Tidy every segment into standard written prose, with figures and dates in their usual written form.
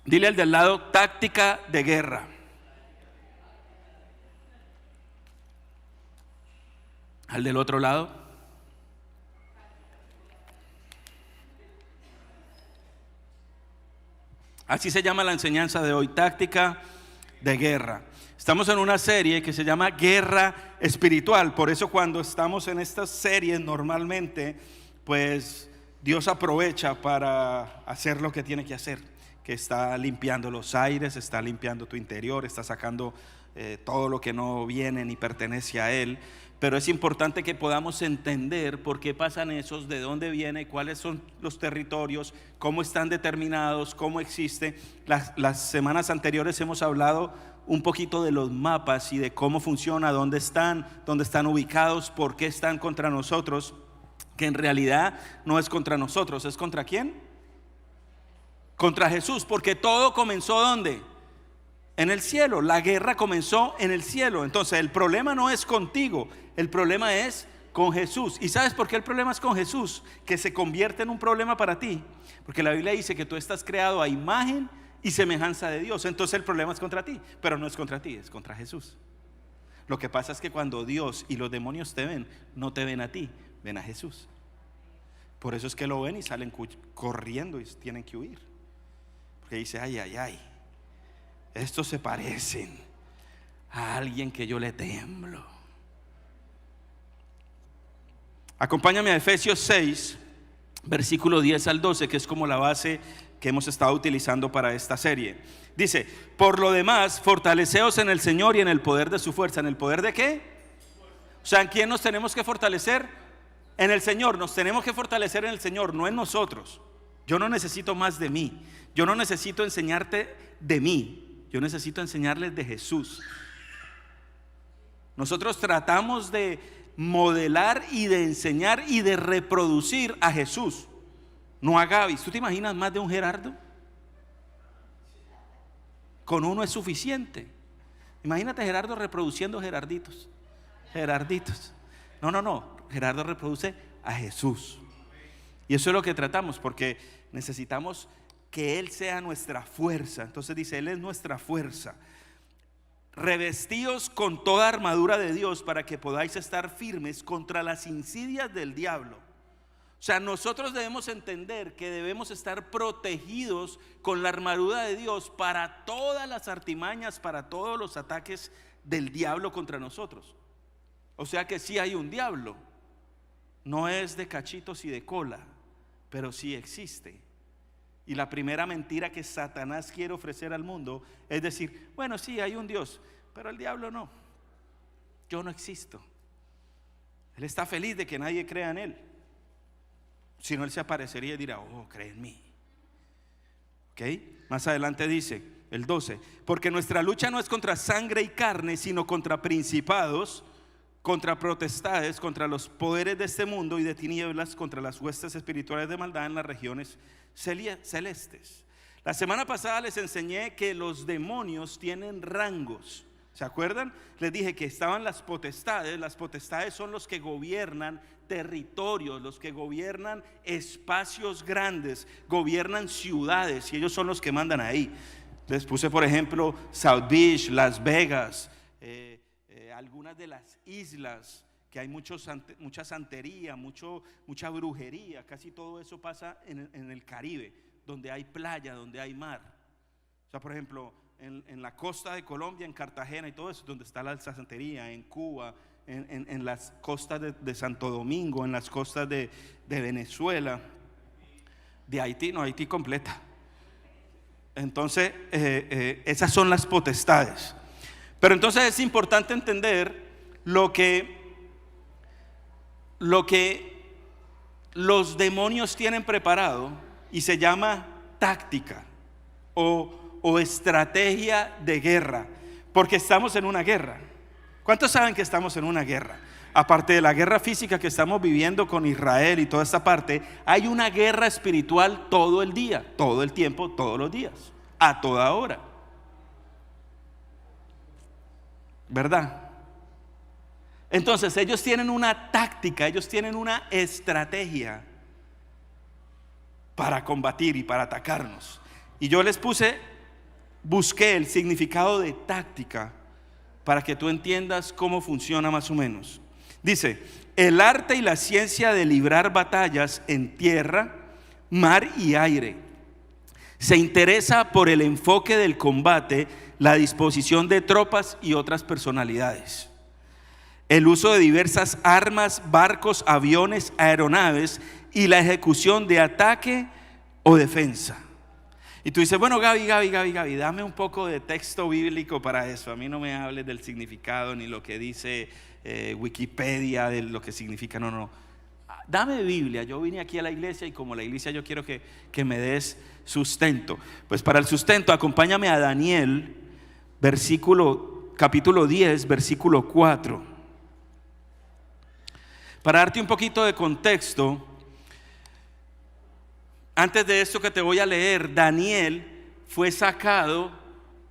Dile al de al lado: táctica de guerra. Al del otro lado: así se llama la enseñanza de hoy, táctica de guerra. Estamos en una serie que se llama Guerra Espiritual. Por eso cuando estamos en estas series normalmente, pues Dios aprovecha para hacer lo que tiene que hacer, que está limpiando los aires, está limpiando tu interior, está sacando todo lo que no viene ni pertenece a Él. Pero es importante que podamos entender por qué pasan esos, de dónde viene, cuáles son los territorios, cómo están determinados, cómo existe. Las semanas anteriores hemos hablado un poquito de los mapas y de cómo funciona, dónde están ubicados, por qué están contra nosotros, que en realidad no es contra nosotros, ¿es contra quién? Contra Jesús, porque todo comenzó ¿dónde? En el cielo. La guerra comenzó en el cielo. Entonces el problema no es contigo, el problema es con Jesús. ¿Y sabes por qué el problema es con Jesús? Que se convierte en un problema para ti, porque la Biblia dice que tú estás creado a imagen y semejanza de Dios. Entonces el problema es contra ti, pero no es contra ti, es contra Jesús. Lo que pasa es que cuando Dios y los demonios te ven, no te ven a ti, ven a Jesús. Por eso es que lo ven y salen corriendo y tienen que huir, porque dice: ay, ay, ay, estos se parecen a alguien que yo le temblo. Acompáñame a Efesios 6, versículo 10 al 12, que es como la base que hemos estado utilizando para esta serie. Dice: por lo demás, fortaleceos en el Señor y en el poder de su fuerza. ¿En el poder de qué? O sea, ¿en quién nos tenemos que fortalecer? En el Señor. Nos tenemos que fortalecer en el Señor, no en nosotros. Yo no necesito más de mí. Yo no necesito enseñarte de mí. Yo necesito enseñarles de Jesús. Nosotros tratamos de modelar y de enseñar y de reproducir a Jesús, no a Gaby. ¿Tú te imaginas más de un Gerardo? Con uno es suficiente. Imagínate Gerardo reproduciendo Gerarditos. No. Gerardo reproduce a Jesús. Y eso es lo que tratamos, porque necesitamos que Él sea nuestra fuerza. Entonces dice: Él es nuestra fuerza. Revestíos con toda armadura de Dios para que podáis estar firmes contra las insidias del diablo. O sea, nosotros debemos entender que debemos estar protegidos con la armadura de Dios para todas las artimañas, para todos los ataques del diablo contra nosotros. O sea que sí hay un diablo, no es de cachitos y de cola, pero sí existe. Y la primera mentira que Satanás quiere ofrecer al mundo es decir: bueno, sí, hay un Dios, pero el diablo no. Yo no existo. Él está feliz de que nadie crea en Él. Si no, Él se aparecería y dirá: oh, cree en mí. ¿Ok? Más adelante dice el 12: porque nuestra lucha no es contra sangre y carne, sino contra principados, contra potestades, contra los poderes de este mundo y de tinieblas, contra las huestes espirituales de maldad en las regiones celestes. La semana pasada les enseñé que los demonios tienen rangos. ¿Se acuerdan? Les dije que estaban las potestades. Las potestades son los que gobiernan territorios, los que gobiernan espacios grandes, gobiernan ciudades, y ellos son los que mandan ahí. Les puse por ejemplo South Beach, Las Vegas, algunas de las islas, que hay mucha santería, mucha brujería. Casi todo eso pasa en el Caribe, donde hay playa, donde hay mar. O sea, por ejemplo, en la costa de Colombia, en Cartagena y todo eso, donde está la santería, en Cuba, en las costas de Santo Domingo, en las costas de Venezuela, de Haití, no, Haití completa. Entonces, esas son las potestades. Pero entonces es importante entender lo que los demonios tienen preparado, y se llama táctica o estrategia de guerra, porque estamos en una guerra. ¿Cuántos saben que estamos en una guerra? Aparte de la guerra física que estamos viviendo con Israel y toda esta parte, hay una guerra espiritual todo el día, todo el tiempo, todos los días, a toda hora. ¿Verdad? Entonces ellos tienen una táctica, ellos tienen una estrategia para combatir y para atacarnos. Y yo les puse busqué el significado de táctica para que tú entiendas cómo funciona más o menos. Dice: el arte y la ciencia de librar batallas en tierra, mar y aire. Se interesa por el enfoque del combate, la disposición de tropas y otras personalidades. El uso de diversas armas, barcos, aviones, aeronaves y la ejecución de ataque o defensa. Y tú dices: bueno, Gaby, dame un poco de texto bíblico para eso. A mí no me hables del significado ni lo que dice Wikipedia de lo que significa. No. Dame Biblia. Yo vine aquí a la iglesia y como la iglesia yo quiero que me des sustento. Pues para el sustento acompáñame a Daniel, capítulo 10, versículo 4. Para darte un poquito de contexto, antes de esto que te voy a leer, Daniel fue sacado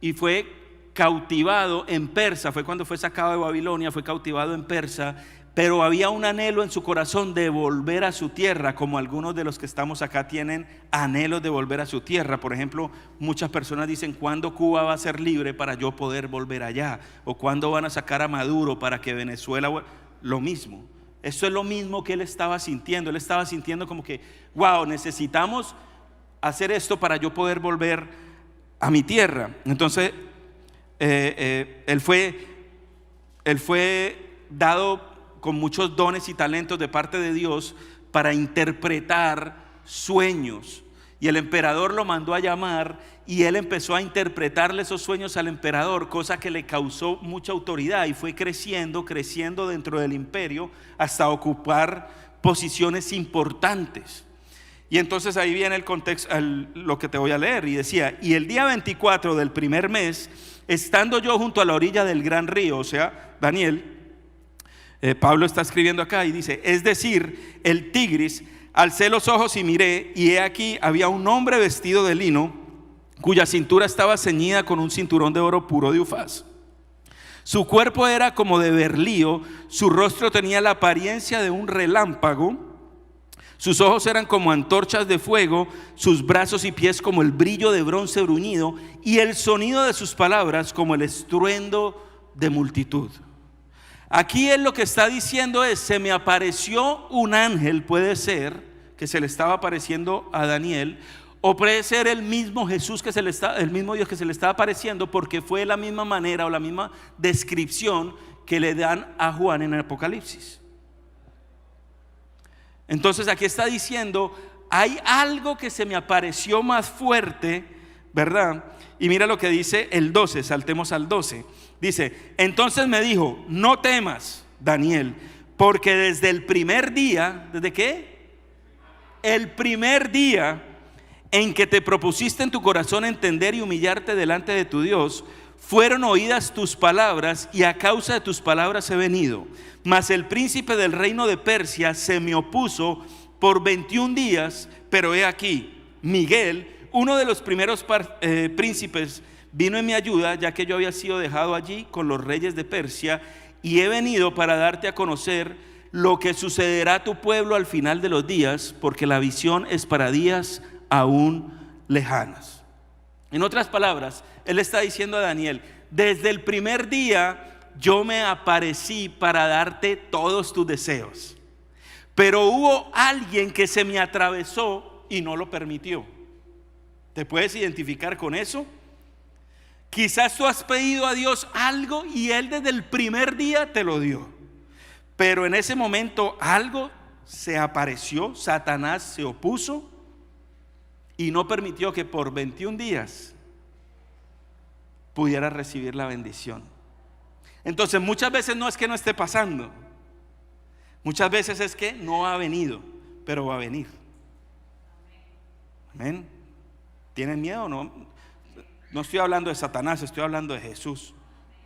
y fue cautivado en Persia. Fue cuando fue sacado de Babilonia, fue cautivado en Persia. Pero había un anhelo en su corazón de volver a su tierra, como algunos de los que estamos acá tienen anhelos de volver a su tierra. Por ejemplo, muchas personas dicen: ¿cuándo Cuba va a ser libre para yo poder volver allá? O ¿cuándo van a sacar a Maduro para que Venezuela? Lo mismo. Eso es lo mismo que él estaba sintiendo. Él estaba sintiendo como que: wow, necesitamos hacer esto para yo poder volver a mi tierra. Entonces él fue dado con muchos dones y talentos de parte de Dios para interpretar sueños. Y el emperador lo mandó a llamar y él empezó a interpretarle esos sueños al emperador, cosa que le causó mucha autoridad, y fue creciendo dentro del imperio hasta ocupar posiciones importantes. Y entonces ahí viene el contexto, lo que te voy a leer, y decía: y el día 24 del primer mes, estando yo junto a la orilla del gran río, o sea, Daniel, Pablo está escribiendo acá y dice: es decir, el Tigris, alcé los ojos y miré, y he aquí había un hombre vestido de lino, cuya cintura estaba ceñida con un cinturón de oro puro de Ufaz. Su cuerpo era como de berlío, su rostro tenía la apariencia de un relámpago, sus ojos eran como antorchas de fuego, sus brazos y pies como el brillo de bronce bruñido, y el sonido de sus palabras como el estruendo de multitud. Aquí él lo que está diciendo es: se me apareció un ángel. Puede ser que se le estaba apareciendo a Daniel, o puede ser el mismo Jesús el mismo Dios que se le estaba apareciendo, porque fue la misma manera o la misma descripción que le dan a Juan en el Apocalipsis. Entonces aquí está diciendo: hay algo que se me apareció más fuerte, ¿verdad? Y mira lo que dice el 12, saltemos al 12. Dice: entonces me dijo: no temas, Daniel, porque desde el primer día, ¿desde qué? El primer día en que te propusiste en tu corazón entender y humillarte delante de tu Dios, fueron oídas tus palabras, y a causa de tus palabras he venido. Mas el príncipe del reino de Persia se me opuso por 21 días, pero he aquí, Miguel, uno de los primeros príncipes, vino en mi ayuda, ya que yo había sido dejado allí con los reyes de Persia, y he venido para darte a conocer lo que sucederá a tu pueblo al final de los días, porque la visión es para días aún lejanos. En otras palabras, él está diciendo a Daniel: desde el primer día yo me aparecí para darte todos tus deseos, pero hubo alguien que se me atravesó y no lo permitió. ¿Te puedes identificar con eso? Quizás tú has pedido a Dios algo y Él desde el primer día te lo dio, pero en ese momento algo se apareció, Satanás se opuso y no permitió que por 21 días pudieras recibir la bendición. Entonces muchas veces no es que no esté pasando, muchas veces es que no ha venido, pero va a venir. Amén. ¿Tienen miedo o no? No estoy hablando de Satanás, estoy hablando de Jesús.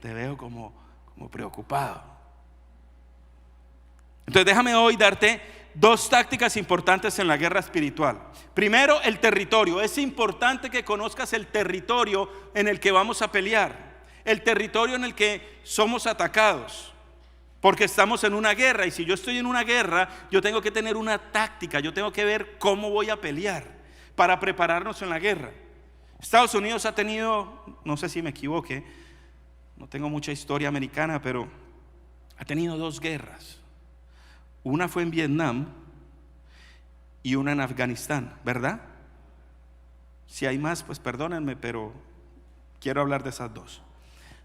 Te veo como preocupado. Entonces déjame hoy darte dos tácticas importantes en la guerra espiritual. Primero, el territorio. Es importante que conozcas el territorio en el que vamos a pelear, el territorio en el que somos atacados, porque estamos en una guerra, y si yo estoy en una guerra, yo tengo que tener una táctica, yo tengo que ver cómo voy a pelear para prepararnos en la guerra. Estados Unidos ha tenido, no sé si me equivoqué, no tengo mucha historia americana, pero ha tenido 2 guerras. Una fue en Vietnam y una en Afganistán, ¿verdad? Si hay más, pues perdónenme, pero quiero hablar de esas 2.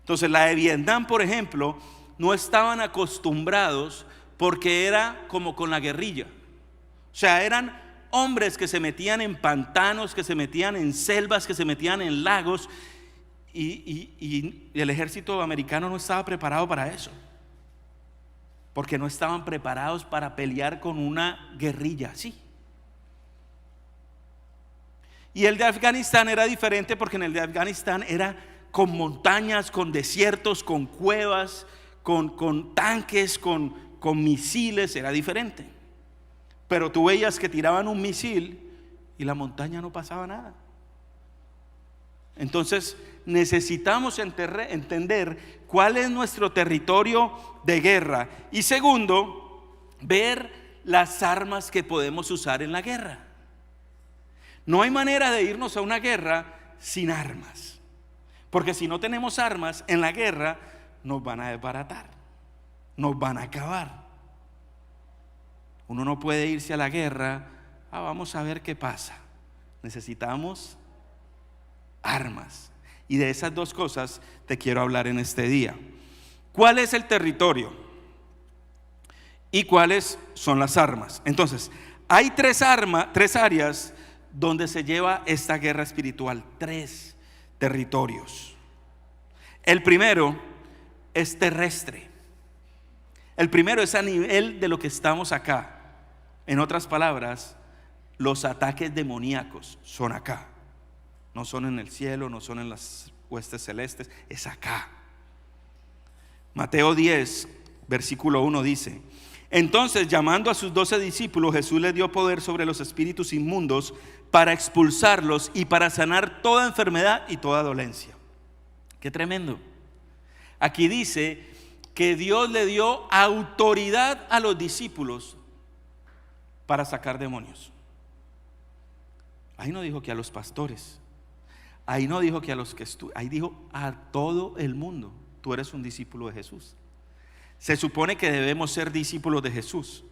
Entonces, la de Vietnam, por ejemplo, no estaban acostumbrados porque era como con la guerrilla. O sea, eran hombres que se metían en pantanos, que se metían en selvas, que se metían en lagos, y el ejército americano no estaba preparado para eso, porque no estaban preparados para pelear con una guerrilla así. Y el de Afganistán era diferente, porque en el de Afganistán era con montañas, con desiertos, con cuevas, con tanques, con misiles, era diferente. Pero tú veías que tiraban un misil y la montaña no pasaba nada. Entonces necesitamos entender cuál es nuestro territorio de guerra. Y segundo, ver las armas que podemos usar en la guerra. No hay manera de irnos a una guerra sin armas, porque si no tenemos armas en la guerra, nos van a desbaratar, nos van a acabar. Uno no puede irse a la guerra, vamos a ver qué pasa. Necesitamos armas. Y de esas 2 cosas te quiero hablar en este día. ¿Cuál es el territorio? ¿Y cuáles son las armas? Entonces, hay 3 áreas donde se lleva esta guerra espiritual. 3 territorios. El primero es terrestre. El primero es a nivel de lo que estamos acá. En otras palabras, los ataques demoníacos son acá. No son en el cielo, no son en las huestes celestes, es acá. Mateo 10, versículo 1 dice: entonces, llamando a sus 12 discípulos, Jesús les dio poder sobre los espíritus inmundos para expulsarlos y para sanar toda enfermedad y toda dolencia. Qué tremendo. Aquí dice que Dios le dio autoridad a los discípulos para sacar demonios. Ahí no dijo que a los pastores, ahí no dijo que a los que estudian, ahí dijo a todo el mundo. Tú eres un discípulo de Jesús. Se supone que debemos ser discípulos de Jesús,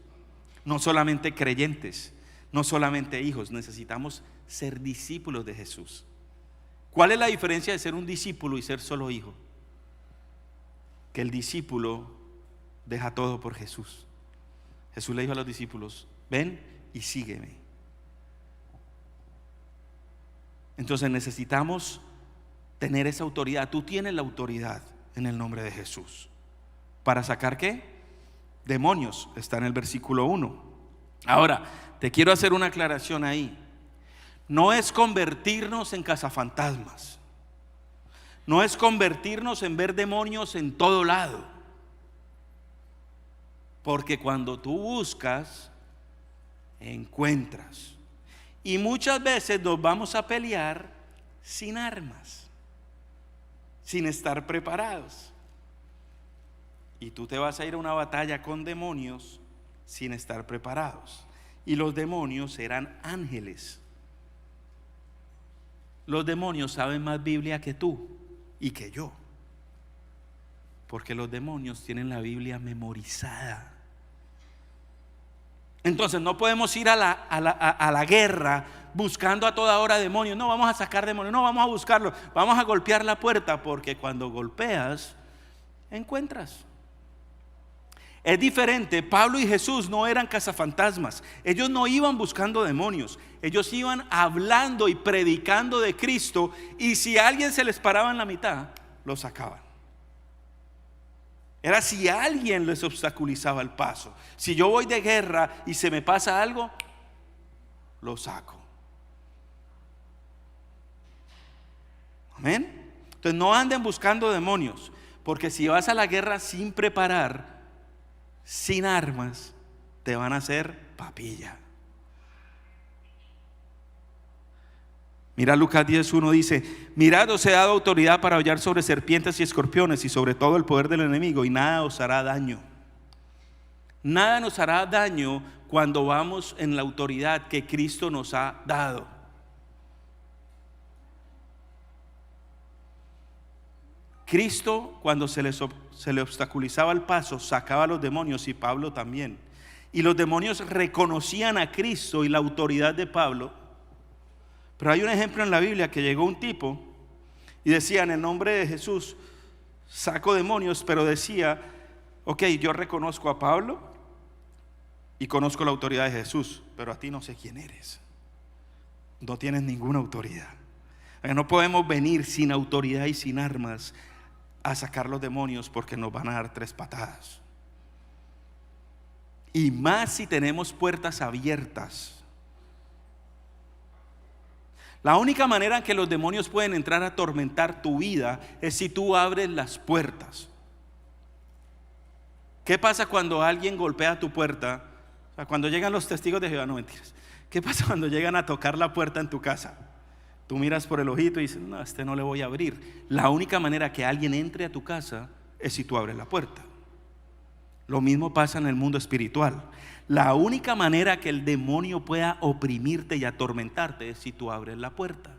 no solamente creyentes, no solamente hijos. Necesitamos ser discípulos de Jesús. ¿Cuál es la diferencia de ser un discípulo y ser solo hijo? Que el discípulo deja todo por Jesús. Jesús le dijo a los discípulos: ven y sígueme. Entonces necesitamos tener esa autoridad. Tú tienes la autoridad en el nombre de Jesús. ¿Para sacar qué? Demonios. Está en el versículo 1. Ahora, te quiero hacer una aclaración ahí. No es convertirnos en cazafantasmas. No es convertirnos en ver demonios en todo lado. Porque cuando tú buscas, encuentras. Y muchas veces nos vamos a pelear sin armas, sin estar preparados. Y tú te vas a ir a una batalla con demonios sin estar preparados. Y los demonios eran ángeles. Los demonios saben más Biblia que tú y que yo, porque los demonios tienen la Biblia memorizada. Entonces no podemos ir a la guerra buscando a toda hora demonios. No, vamos a sacar demonios, no, vamos a buscarlos, vamos a golpear la puerta, porque cuando golpeas, encuentras. Es diferente. Pablo y Jesús no eran cazafantasmas. Ellos no iban buscando demonios. Ellos iban hablando y predicando de Cristo, y si a alguien se les paraba en la mitad, lo sacaban. Era si alguien les obstaculizaba el paso. Si yo voy de guerra y se me pasa algo, lo saco. Amén. Entonces no anden buscando demonios, porque si vas a la guerra sin preparar, sin armas, te van a hacer papilla. Mira Lucas 10:1 dice: mirad, os he dado autoridad para hollar sobre serpientes y escorpiones y sobre todo el poder del enemigo, y nada os hará daño. Nada nos hará daño cuando vamos en la autoridad que Cristo nos ha dado. Cristo, cuando se le obstaculizaba el paso, sacaba a los demonios, y Pablo también. Y los demonios reconocían a Cristo y la autoridad de Pablo. Pero hay un ejemplo en la Biblia que llegó un tipo y decía: en el nombre de Jesús saco demonios, pero decía: ok, yo reconozco a Pablo y conozco la autoridad de Jesús, pero a ti no sé quién eres. No tienes ninguna autoridad. No podemos venir sin autoridad y sin armas a sacar los demonios, porque nos van a dar 3 patadas. Y más si tenemos puertas abiertas. La única manera en que los demonios pueden entrar a atormentar tu vida es si tú abres las puertas. ¿Qué pasa cuando alguien golpea tu puerta? O sea, cuando llegan los testigos de Jehová, no mentiras. ¿Qué pasa cuando llegan a tocar la puerta en tu casa? Tú miras por el ojito y dices: no, a este no le voy a abrir. La única manera que alguien entre a tu casa es si tú abres la puerta. Lo mismo pasa en el mundo espiritual. La única manera que el demonio pueda oprimirte y atormentarte es si tú abres la puerta.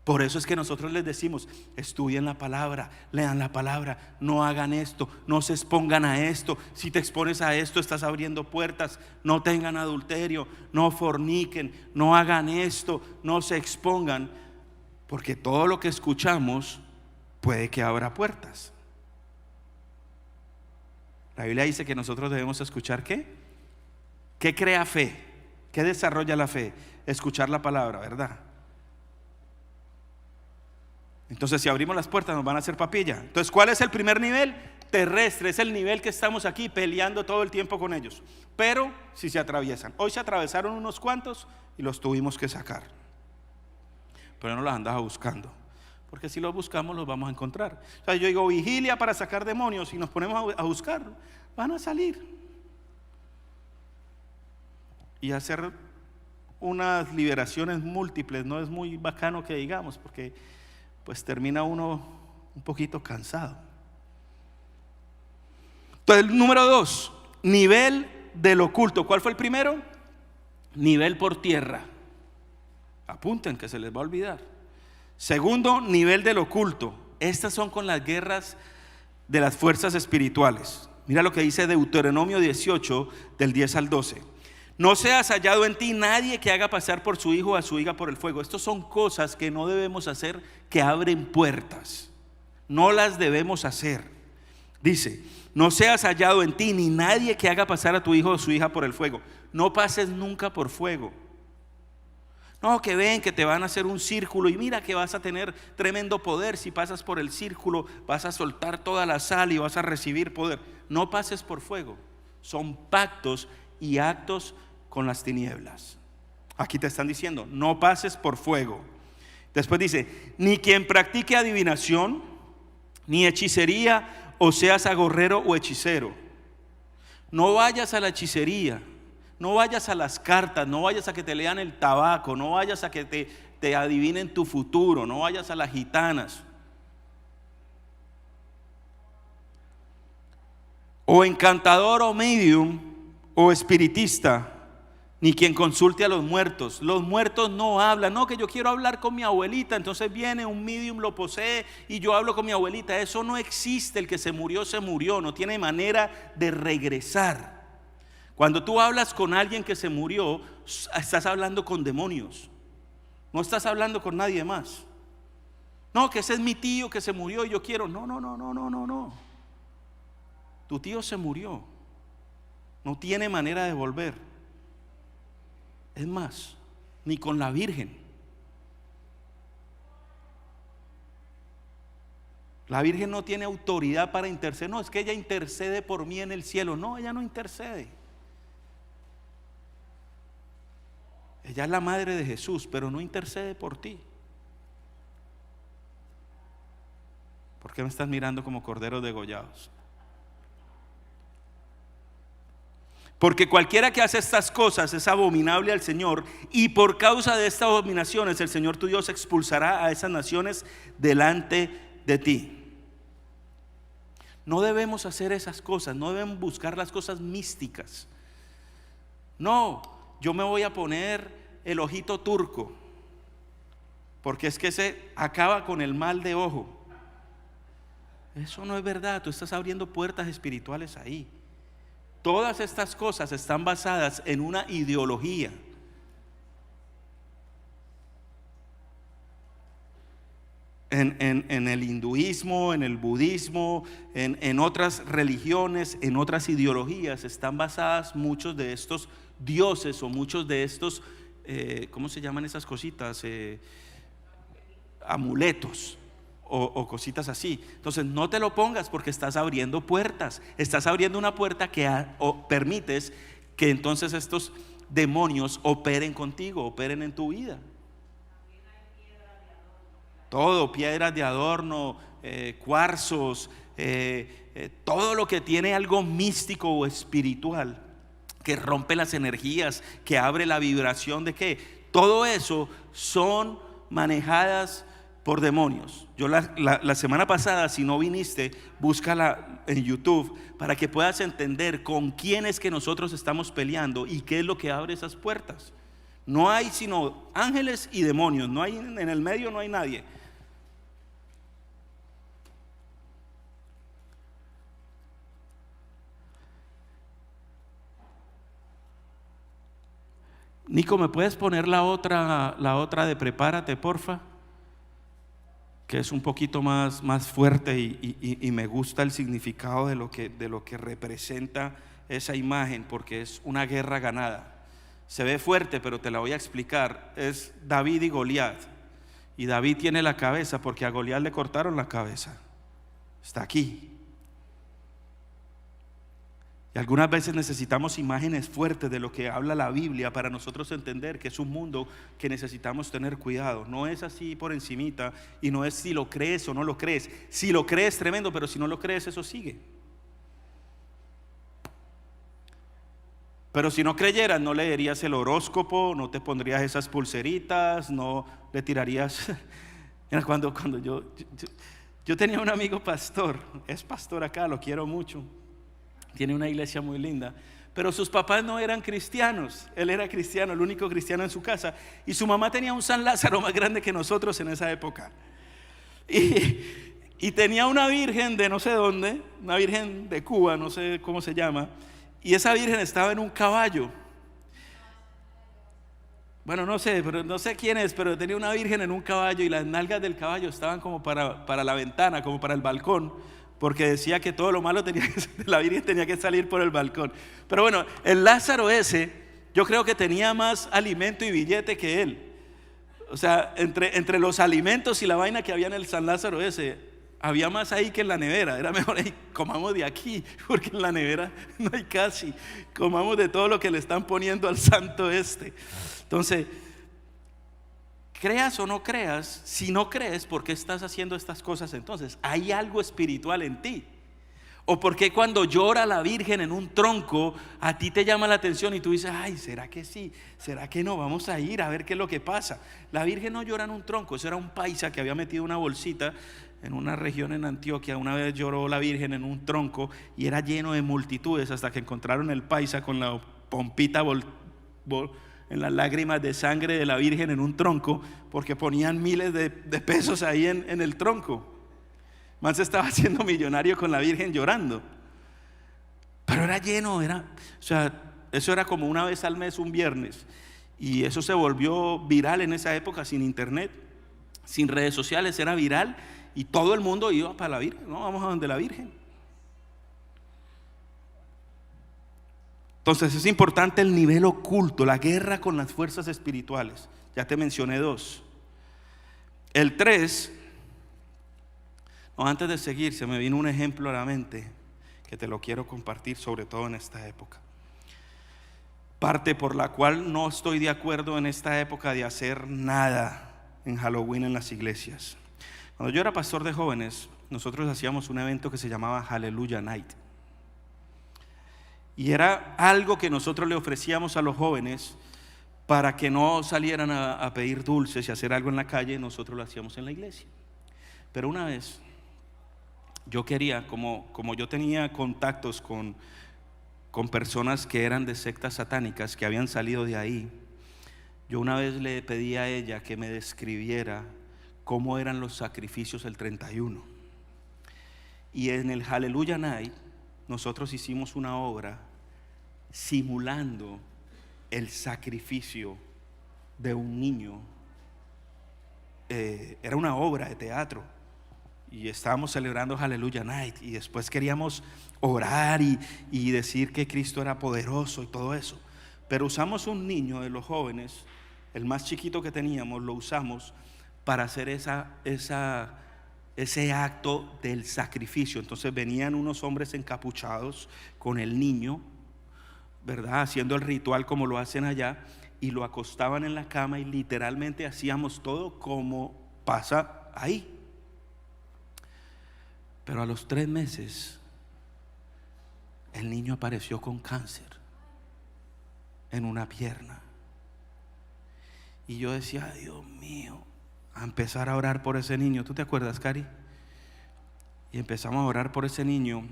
Por eso es que nosotros les decimos: estudien la palabra, lean la palabra, no hagan esto, no se expongan a esto. Si te expones a esto, estás abriendo puertas. No tengan adulterio, no forniquen, no hagan esto, no se expongan, porque todo lo que escuchamos puede que abra puertas. La Biblia dice que nosotros debemos escuchar ¿qué? ¿Qué crea fe? ¿Qué desarrolla la fe? Escuchar la palabra, ¿verdad? Entonces, si abrimos las puertas, nos van a hacer papilla. Entonces, ¿cuál es el primer nivel? Terrestre. Es el nivel que estamos aquí peleando todo el tiempo con ellos. Pero si se atraviesan. Hoy se atravesaron unos cuantos y los tuvimos que sacar. Pero no los andaba buscando, porque si los buscamos los vamos a encontrar. O sea, yo digo vigilia para sacar demonios, y nos ponemos a buscar, van a salir. Y hacer unas liberaciones múltiples no es muy bacano que digamos, porque pues termina uno un poquito cansado. Entonces, el número 2, nivel del oculto. ¿Cuál fue el primero? Nivel por tierra. Apunten que se les va a olvidar. Segundo, nivel del oculto. Estas son con las guerras de las fuerzas espirituales. Mira lo que dice Deuteronomio 18, del 10 al 12. No seas hallado en ti nadie que haga pasar por su hijo o a su hija por el fuego. Estas son cosas que no debemos hacer, que abren puertas. No las debemos hacer. Dice: no seas hallado en ti ni nadie que haga pasar a tu hijo o su hija por el fuego. No pases nunca por fuego. No, que ven que te van a hacer un círculo y mira que vas a tener tremendo poder. Si pasas por el círculo vas a soltar toda la sal y vas a recibir poder. No pases por fuego. Son pactos y actos con las tinieblas. Aquí te están diciendo: no pases por fuego. Después dice: ni quien practique adivinación, ni hechicería, o seas agorrero o hechicero. No vayas a la hechicería, no vayas a las cartas, no vayas a que te lean el tabaco, no vayas a que te adivinen tu futuro, no vayas a las gitanas. O encantador o medium o espiritista, ni quien consulte a los muertos. Los muertos no hablan. No, que yo quiero hablar con mi abuelita, entonces viene un medium, lo posee y yo hablo con mi abuelita. Eso no existe. El que se murió, no tiene manera de regresar. Cuando tú hablas con alguien que se murió, estás hablando con demonios, no estás hablando con nadie más. No, que ese es mi tío que se murió y yo quiero. No. Tu tío se murió, no tiene manera de volver. Es más, ni con la Virgen. La Virgen no tiene autoridad para interceder. No, es que ella intercede por mí en el cielo. No, ella no intercede. Ella es la madre de Jesús, pero no intercede por ti. ¿Por qué me estás mirando como corderos degollados? Porque cualquiera que hace estas cosas es abominable al Señor, y por causa de estas abominaciones el Señor tu Dios expulsará a esas naciones delante de ti. No debemos hacer esas cosas, no debemos buscar las cosas místicas. No, yo me voy a poner el ojito turco. porque es que se acaba con el mal de ojo. Eso no es verdad, tú estás abriendo puertas espirituales ahí. Todas estas cosas están basadas en una ideología. En el hinduismo, en el budismo, en otras religiones, en otras ideologías están basadas muchos de estos dioses o muchos de estos, ¿cómo se llaman esas cositas? Amuletos o cositas así. Entonces no te lo pongas porque estás abriendo puertas. Estás abriendo una puerta que permites que entonces estos demonios operen contigo, operen en tu vida. Todo, piedras de adorno, cuarzos, todo lo que tiene algo místico o espiritual, que rompe las energías, que abre la vibración de qué. Todo eso son manejadas por demonios. Yo la semana pasada, si no viniste, búscala en YouTube para que puedas entender con quién es que nosotros estamos peleando y qué es lo que abre esas puertas. No hay sino ángeles y demonios, no hay, en el medio no hay nadie. Nico, ¿me puedes poner la otra de prepárate, porfa? Que es un poquito más fuerte y me gusta el significado de lo que representa esa imagen, porque es una guerra ganada. Se ve fuerte, pero te la voy a explicar. Es David y Goliat. Y David tiene la cabeza porque a Goliat le cortaron la cabeza. Está aquí. Y algunas veces necesitamos imágenes fuertes de lo que habla la Biblia para nosotros entender que es un mundo que necesitamos tener cuidado. No es así por encimita y no es si lo crees o no lo crees. Si lo crees, tremendo, pero si no lo crees, eso sigue. Pero si no creyeras, no leerías el horóscopo, no te pondrías esas pulseritas, no le tirarías. Mira, cuando yo tenía un amigo pastor, es pastor acá, lo quiero mucho. Tiene una iglesia muy linda, pero sus papás no eran cristianos. Él era cristiano, el único cristiano en su casa, y su mamá tenía un San Lázaro más grande que nosotros en esa época, y tenía una virgen de no sé dónde, una virgen de Cuba, no sé cómo se llama, y esa virgen estaba en un caballo. Bueno, no sé quién es, pero tenía una virgen en un caballo y las nalgas del caballo estaban como para la ventana, como para el balcón, porque decía que todo lo malo la Virgen tenía que salir por el balcón. Pero bueno, el Lázaro ese, yo creo que tenía más alimento y billete que él. O sea, entre los alimentos y la vaina que había en el San Lázaro ese, había más ahí que en la nevera. Era mejor ahí, comamos de aquí, porque en la nevera no hay casi. Comamos de todo lo que le están poniendo al santo este. Entonces, creas o no creas, si no crees, ¿por qué estás haciendo estas cosas entonces? Hay algo espiritual en ti. ¿O por qué cuando llora la Virgen en un tronco a ti te llama la atención y tú dices, ay, ¿será que sí? ¿Será que no? Vamos a ir a ver qué es lo que pasa. La Virgen no llora en un tronco. Eso era un paisa que había metido una bolsita en una región en Antioquia. Una vez lloró la Virgen en un tronco y era lleno de multitudes hasta que encontraron el paisa con la pompita en las lágrimas de sangre de la Virgen en un tronco, porque ponían miles de pesos ahí en el tronco. Man se estaba haciendo millonario con la Virgen llorando, pero era lleno, o sea, eso era como una vez al mes, un viernes, y eso se volvió viral en esa época, sin internet, sin redes sociales, era viral, y todo el mundo iba para la Virgen. No, vamos a donde la Virgen. Entonces es importante el nivel oculto, la guerra con las fuerzas espirituales. Ya te mencioné 2. El 3, antes de seguir, se me vino un ejemplo a la mente que te lo quiero compartir, sobre todo en esta época. Parte por la cual no estoy de acuerdo en esta época de hacer nada en Halloween en las iglesias. Cuando yo era pastor de jóvenes, nosotros hacíamos un evento que se llamaba Hallelujah Night. Y era algo que nosotros le ofrecíamos a los jóvenes para que no salieran a pedir dulces y hacer algo en la calle. Nosotros lo hacíamos en la iglesia. Pero una vez yo quería, como yo tenía contactos con personas que eran de sectas satánicas, que habían salido de ahí, Yo una vez le pedí a ella que me describiera cómo eran los sacrificios el 31. Y en el Hallelujah Night nosotros hicimos una obra simulando el sacrificio de un niño. Era una obra de teatro y estábamos celebrando Hallelujah Night, y después queríamos orar y decir que Cristo era poderoso y todo eso, pero usamos un niño de los jóvenes, el más chiquito que teníamos, lo usamos para hacer ese acto del sacrificio. Entonces venían unos hombres encapuchados con el niño, ¿verdad?, haciendo el ritual como lo hacen allá, y lo acostaban en la cama y literalmente hacíamos todo como pasa ahí. Pero a los 3 meses el niño apareció con cáncer en una pierna. Y yo decía, Dios mío, a empezar a orar por ese niño. ¿Tú te acuerdas, Cari? Y empezamos a orar por ese niño.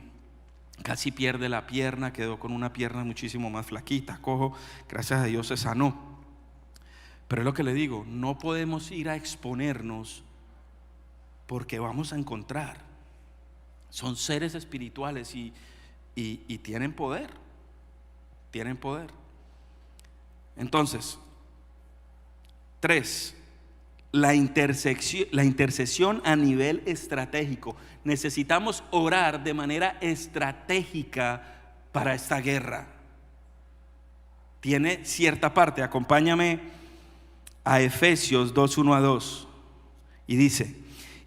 Casi pierde la pierna, quedó con una pierna muchísimo más flaquita, cojo. Gracias a Dios se sanó. Pero es lo que le digo, no podemos ir a exponernos porque vamos a encontrar. Son seres espirituales y tienen poder. Tienen poder. Entonces, 3, la intercesión a nivel estratégico. Necesitamos orar de manera estratégica para esta guerra. Tiene cierta parte. Acompáñame a Efesios 2:1-2 y dice: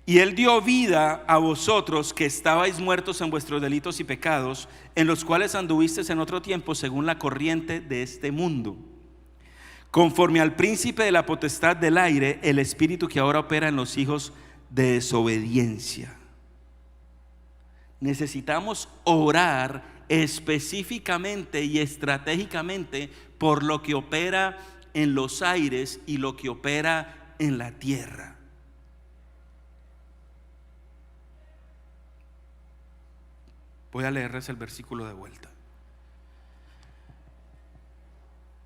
y Él dio vida a vosotros que estabais muertos en vuestros delitos y pecados, en los cuales anduvisteis en otro tiempo según la corriente de este mundo, conforme al príncipe de la potestad del aire, el espíritu que ahora opera en los hijos de desobediencia. Necesitamos orar específicamente y estratégicamente por lo que opera en los aires y lo que opera en la tierra. Voy a leerles el versículo de vuelta.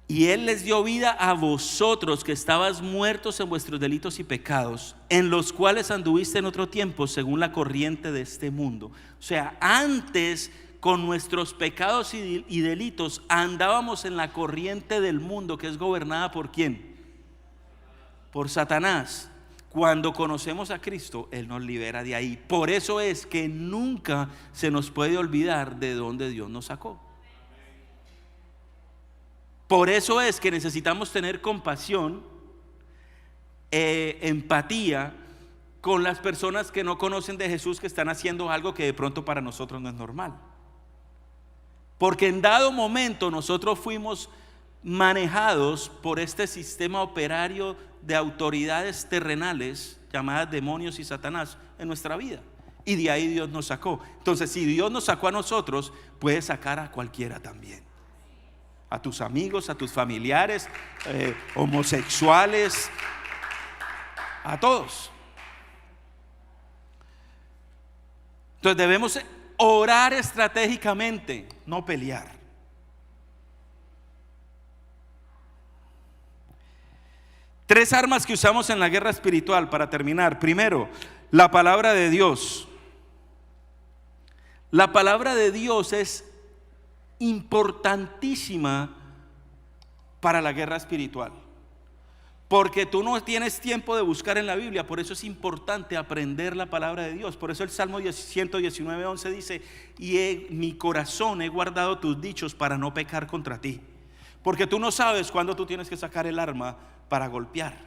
Y Él les dio vida a vosotros que estabas muertos en vuestros delitos y pecados, en los cuales anduviste en otro tiempo según la corriente de este mundo. O sea, antes con nuestros pecados y delitos andábamos en la corriente del mundo, que es gobernada ¿por quién? Por Satanás. Cuando conocemos a Cristo, Él nos libera de ahí. Por eso es que nunca se nos puede olvidar de dónde Dios nos sacó. Por eso es que necesitamos tener compasión, empatía con las personas que no conocen de Jesús, que están haciendo algo que de pronto para nosotros no es normal. Porque en dado momento nosotros fuimos manejados por este sistema operario de autoridades terrenales llamadas demonios y Satanás en nuestra vida, y de ahí Dios nos sacó. Entonces, si Dios nos sacó a nosotros, puede sacar a cualquiera también, a tus amigos, a tus familiares, homosexuales, a todos. Entonces debemos orar estratégicamente, no pelear. Tres armas que usamos en la guerra espiritual para terminar. Primero, la palabra de Dios. La palabra de Dios es importantísima para la guerra espiritual, porque tú no tienes tiempo de buscar en la Biblia. Por eso es importante aprender la palabra de Dios. Por eso el Salmo 119:11 dice: y en mi corazón he guardado tus dichos para no pecar contra ti. Porque tú no sabes cuándo tú tienes que sacar el arma para golpear.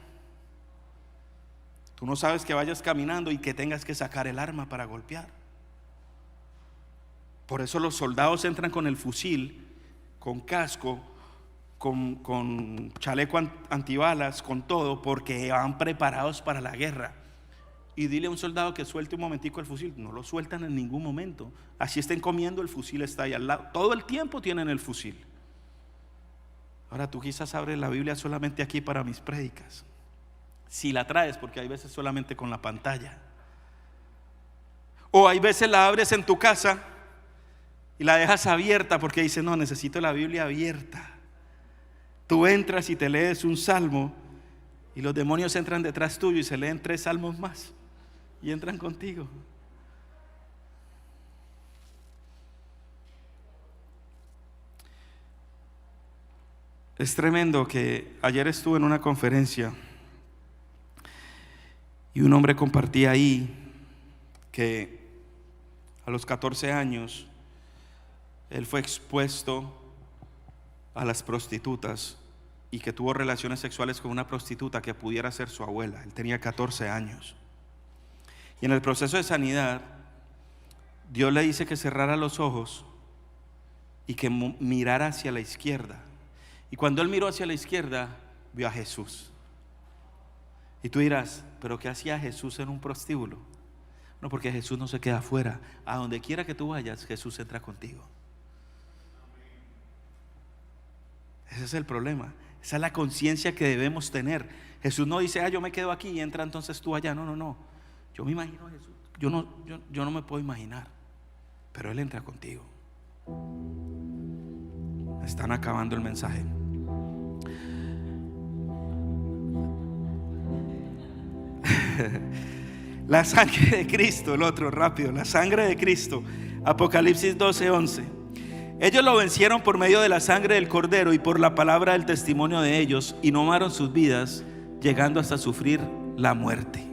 Tú no sabes que vayas caminando y que tengas que sacar el arma para golpear. Por eso los soldados entran con el fusil, con casco, con chaleco antibalas, con todo, porque van preparados para la guerra. Y dile a un soldado que suelte un momentico el fusil. No lo sueltan en ningún momento. Así estén comiendo, el fusil está ahí al lado. Todo el tiempo tienen el fusil. Ahora tú quizás abres la Biblia solamente aquí para mis prédicas, si la traes, porque hay veces solamente con la pantalla, o hay veces la abres en tu casa y la dejas abierta porque dices: no, necesito la Biblia abierta. Tú entras y te lees un salmo y los demonios entran detrás tuyo y se leen 3 salmos más y entran contigo. Es tremendo que ayer estuve en una conferencia y un hombre compartía ahí que a los 14 años él fue expuesto a las prostitutas y que tuvo relaciones sexuales con una prostituta que pudiera ser su abuela. Él tenía 14 años. Y en el proceso de sanidad, Dios le dice que cerrara los ojos y que mirara hacia la izquierda. Y cuando él miró hacia la izquierda, vio a Jesús. Y tú dirás, ¿pero qué hacía Jesús en un prostíbulo? No, porque Jesús no se queda afuera. A donde quiera que tú vayas, Jesús entra contigo. Ese es el problema. Esa es la conciencia que debemos tener. Jesús no dice, yo me quedo aquí y entra entonces tú allá. No. Yo me imagino a Jesús. Yo no me puedo imaginar. Pero Él entra contigo. Están acabando el mensaje. La sangre de Cristo, el otro rápido, la sangre de Cristo. Apocalipsis 12:11. Ellos lo vencieron por medio de la sangre del Cordero y por la palabra del testimonio de ellos, y no amaron sus vidas, llegando hasta sufrir la muerte.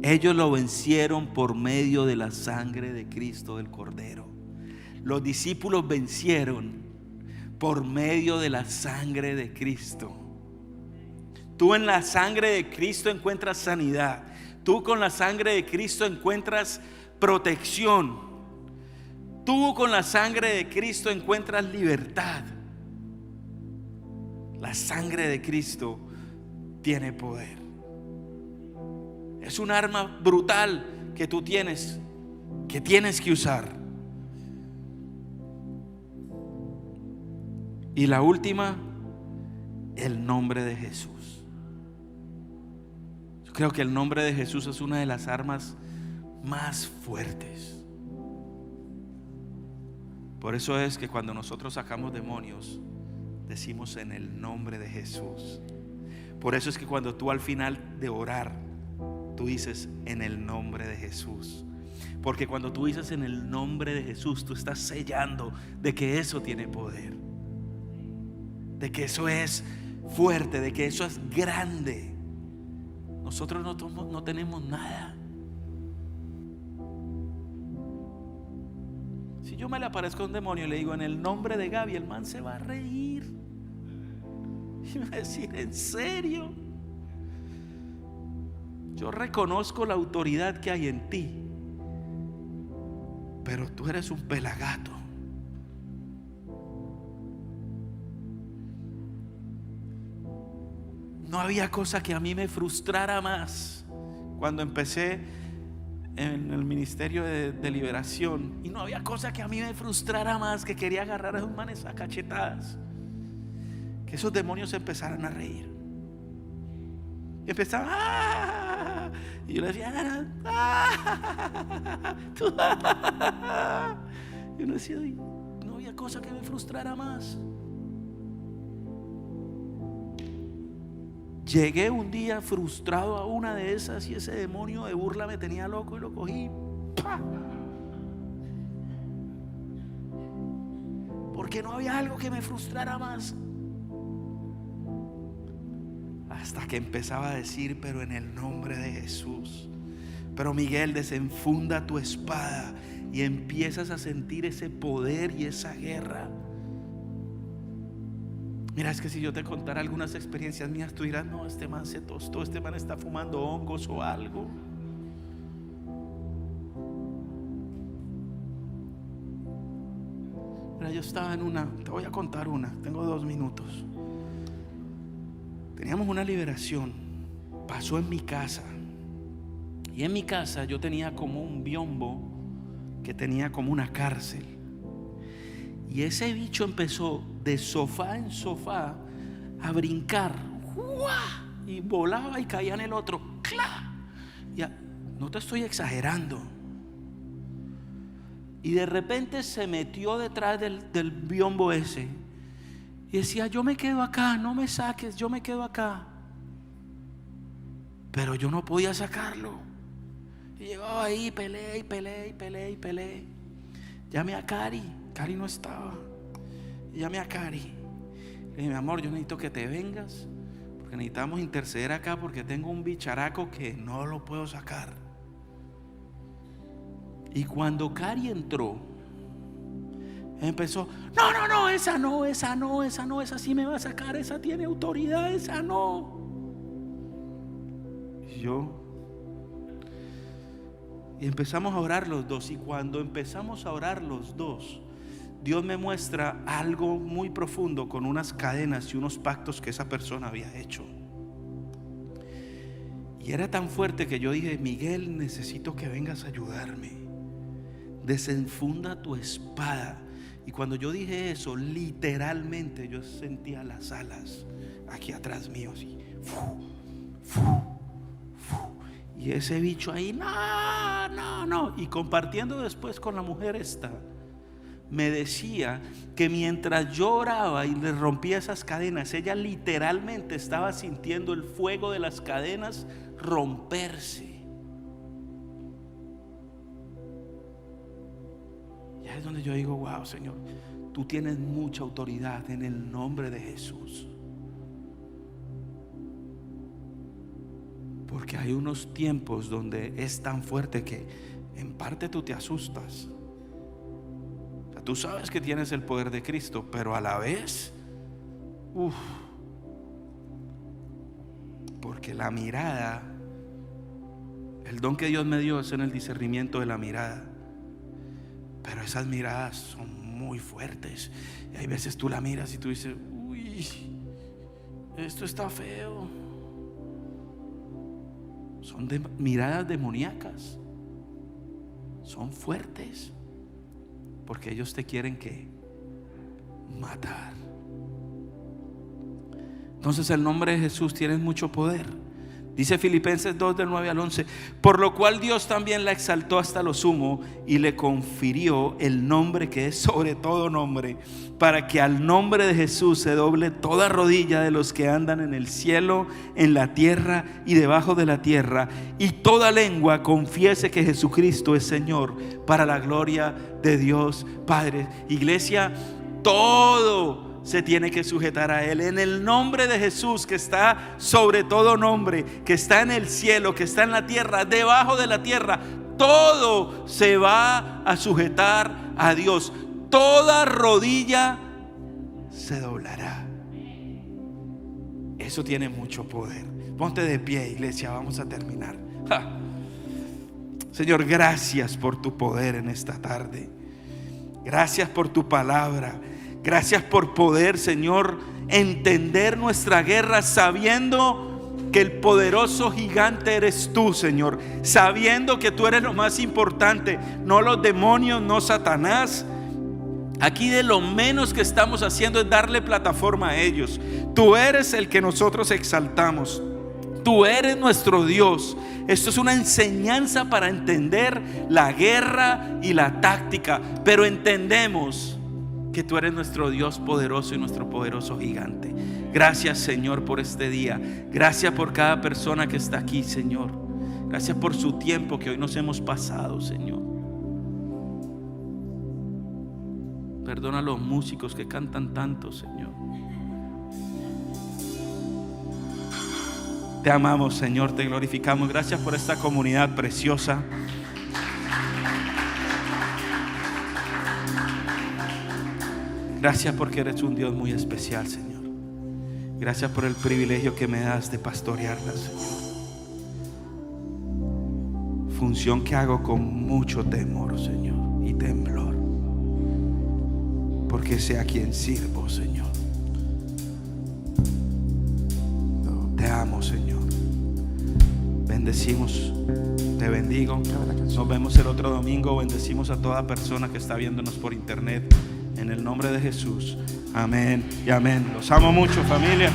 Ellos lo vencieron por medio de la sangre de Cristo del Cordero. Los discípulos vencieron por medio de la sangre de Cristo. Tú en la sangre de Cristo encuentras sanidad. Tú con la sangre de Cristo encuentras protección. Tú con la sangre de Cristo encuentras libertad. La sangre de Cristo tiene poder. Es un arma brutal que tú tienes, que tienes que usar. Y la última, el nombre de Jesús. Yo creo que el nombre de Jesús es una de las armas más fuertes. Por eso es que cuando nosotros sacamos demonios, decimos en el nombre de Jesús. Por eso es que cuando tú al final de orar, tú dices en el nombre de Jesús. Porque cuando tú dices en el nombre de Jesús, tú estás sellando de que eso tiene poder, de que eso es fuerte, de que eso es grande. Nosotros no tenemos nada. Si yo me le aparezco a un demonio y le digo en el nombre de Gaby, el man se va a reír y me va a decir, ¿en serio? Yo reconozco la autoridad que hay en ti, pero tú eres un pelagato. No había cosa que a mí me frustrara más cuando empecé en el ministerio de liberación, y no había cosa que a mí me frustrara más, que quería agarrar a esos manes a cachetadas, que esos demonios empezaran a reír. Y empezaban y yo les decía y uno decía, no había cosa que me frustrara más. Llegué un día frustrado a una de esas y ese demonio de burla me tenía loco y lo cogí. ¡Pah! Porque no había algo que me frustrara más. Hasta que empezaba a decir, pero en el nombre de Jesús. Pero Miguel, desenfunda tu espada y empiezas a sentir ese poder y esa guerra. Mira, es que si yo te contara algunas experiencias mías, tú dirás, no, este man se tostó, este man está fumando hongos o algo. Mira, yo estaba en una, te voy a contar una, tengo 2 minutos. Teníamos una liberación, pasó en mi casa. Y en mi casa yo tenía como un biombo que tenía como una cárcel. Y ese bicho empezó de sofá en sofá a brincar, ¡uah! Y volaba y caía en el otro, ¡cla! Ya, no te estoy exagerando. Y de repente se metió detrás del biombo ese Y decía, yo me quedo acá, no me saques, yo me quedo acá. Pero yo no podía sacarlo. Y llegaba ahí, peleé. Llamé a Cari no estaba. Y llamé a Cari. Le dije, mi amor, yo necesito que te vengas, porque necesitamos interceder acá, porque tengo un bicharaco que no lo puedo sacar. Y cuando Cari entró, empezó, no, esa sí me va a sacar, esa tiene autoridad, esa no. Y empezamos a orar los dos. Y cuando empezamos a orar los dos, Dios me muestra algo muy profundo con unas cadenas y unos pactos que esa persona había hecho. Y era tan fuerte que yo dije, Miguel, necesito que vengas a ayudarme. Desenfunda tu espada. Y cuando yo dije eso, literalmente yo sentía las alas aquí atrás mío, así. Y ese bicho ahí, no. Y compartiendo después con la mujer esta, me decía que mientras yo oraba y le rompía esas cadenas, ella literalmente estaba sintiendo el fuego de las cadenas romperse. Y ahí es donde yo digo, wow, Señor, tú tienes mucha autoridad en el nombre de Jesús. Porque hay unos tiempos donde es tan fuerte que en parte tú te asustas. O sea, tú sabes que tienes el poder de Cristo, pero a la vez, porque la mirada, el don que Dios me dio es en el discernimiento de la mirada. Pero esas miradas son muy fuertes. Y hay veces tú la miras y tú dices, uy, esto está feo. Son miradas demoníacas. Son fuertes. Porque ellos te quieren ¿qué? Matar. Entonces el nombre de Jesús tiene mucho poder. Dice Filipenses 2 del 9 al 11: por lo cual Dios también la exaltó hasta lo sumo y le confirió el nombre que es sobre todo nombre, para que al nombre de Jesús se doble toda rodilla de los que andan en el cielo, en la tierra y debajo de la tierra, y toda lengua confiese que Jesucristo es Señor, para la gloria de Dios Padre. Iglesia, todo se tiene que sujetar a Él. En el nombre de Jesús, que está sobre todo nombre, que está en el cielo, que está en la tierra, debajo de la tierra, todo se va a sujetar a Dios. Toda rodilla se doblará. Eso tiene mucho poder. Ponte de pie, iglesia, vamos a terminar. Señor, gracias por tu poder en esta tarde. Gracias por tu palabra. Gracias por poder, Señor, entender nuestra guerra sabiendo que el poderoso gigante eres tú, Señor. Sabiendo que tú eres lo más importante, no los demonios, no Satanás. Aquí de lo menos que estamos haciendo es darle plataforma a ellos. Tú eres el que nosotros exaltamos. Tú eres nuestro Dios. Esto es una enseñanza para entender la guerra y la táctica, pero entendemos que tú eres nuestro Dios poderoso y nuestro poderoso gigante. Gracias, Señor, por este día. Gracias por cada persona que está aquí, Señor. Gracias por su tiempo que hoy nos hemos pasado, Señor. Perdona a los músicos que cantan tanto, Señor. Te amamos, Señor, te glorificamos. Gracias por esta comunidad preciosa. Gracias porque eres un Dios muy especial, Señor. Gracias por el privilegio que me das de pastorearla, Señor. Función que hago con mucho temor, Señor, y temblor, porque sé a quien sirvo, Señor. Te amo, Señor. Bendecimos, te bendigo. Nos vemos el otro domingo. Bendecimos a toda persona que está viéndonos por internet. En el nombre de Jesús. Amén y amén. Los amo mucho, familia.